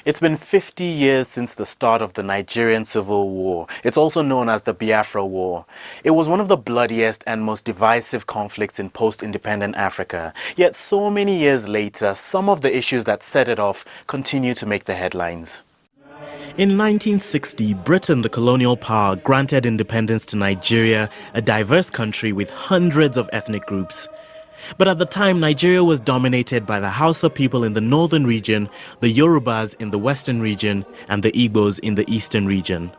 It's been 50 years since the start of the Nigerian Civil War. It's also known as the Biafra War. It was one of the bloodiest and most divisive conflicts in post-independent Africa. Yet so many years later, some of the issues that set it off continue to make the headlines. In 1960, Britain, the colonial power, granted independence to Nigeria, a diverse country with hundreds of ethnic groups. But at the time, Nigeria was dominated by the Hausa people in the northern region, the Yorubas in the western region, and the Igbos in the eastern region.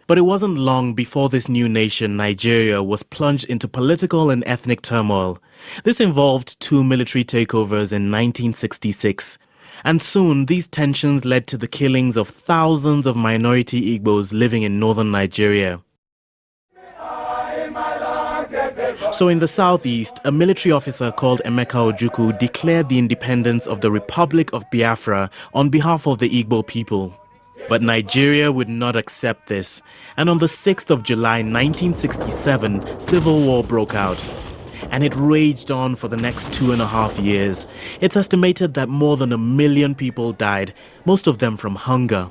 But it wasn't long before this new nation, Nigeria, was plunged into political and ethnic turmoil. This involved two military takeovers in 1966. And soon, these tensions led to the killings of thousands of minority Igbos living in northern Nigeria. So in the southeast, a military officer called Emeka Ojukwu declared the independence of the Republic of Biafra on behalf of the Igbo people. But Nigeria would not accept this, and on the 6th of July 1967, civil war broke out. And it raged on for the next 2.5 years. It's estimated that more than 1 million people died, most of them from hunger.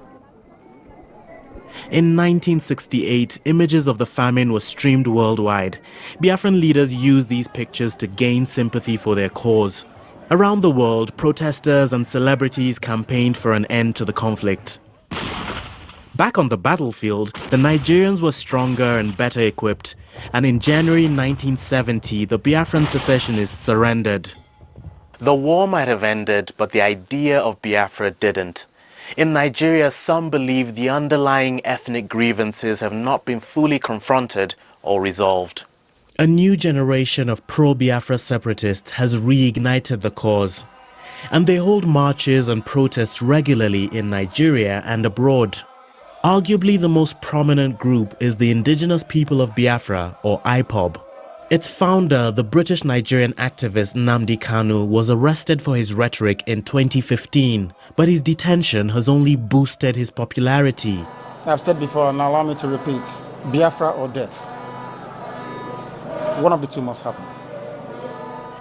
In 1968, images of the famine were streamed worldwide. Biafran leaders used these pictures to gain sympathy for their cause. Around the world, protesters and celebrities campaigned for an end to the conflict. Back on the battlefield, the Nigerians were stronger and better equipped, and in January 1970, the Biafran secessionists surrendered. The war might have ended, but the idea of Biafra didn't. In Nigeria, some believe the underlying ethnic grievances have not been fully confronted or resolved. A new generation of pro-Biafra separatists has reignited the cause, and they hold marches and protests regularly in Nigeria and abroad. Arguably the most prominent group is the Indigenous People of Biafra, or IPOB. Its founder, the British Nigerian activist Nnamdi Kanu, was arrested for his rhetoric in 2015, but his detention has only boosted his popularity. I've said before, and allow me to repeat, Biafra or death. One of the two must happen.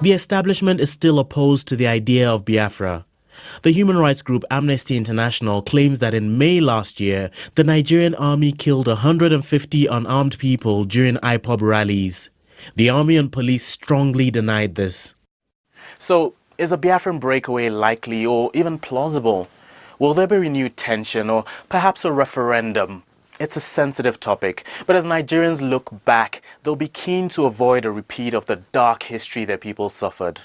The establishment is still opposed to the idea of Biafra. The human rights group Amnesty International claims that in May last year, the Nigerian army killed 150 unarmed people during IPOB rallies. The army and police strongly denied this. So, is a Biafran breakaway likely or even plausible? Will there be renewed tension or perhaps a referendum? It's a sensitive topic, but as Nigerians look back, they'll be keen to avoid a repeat of the dark history their people suffered.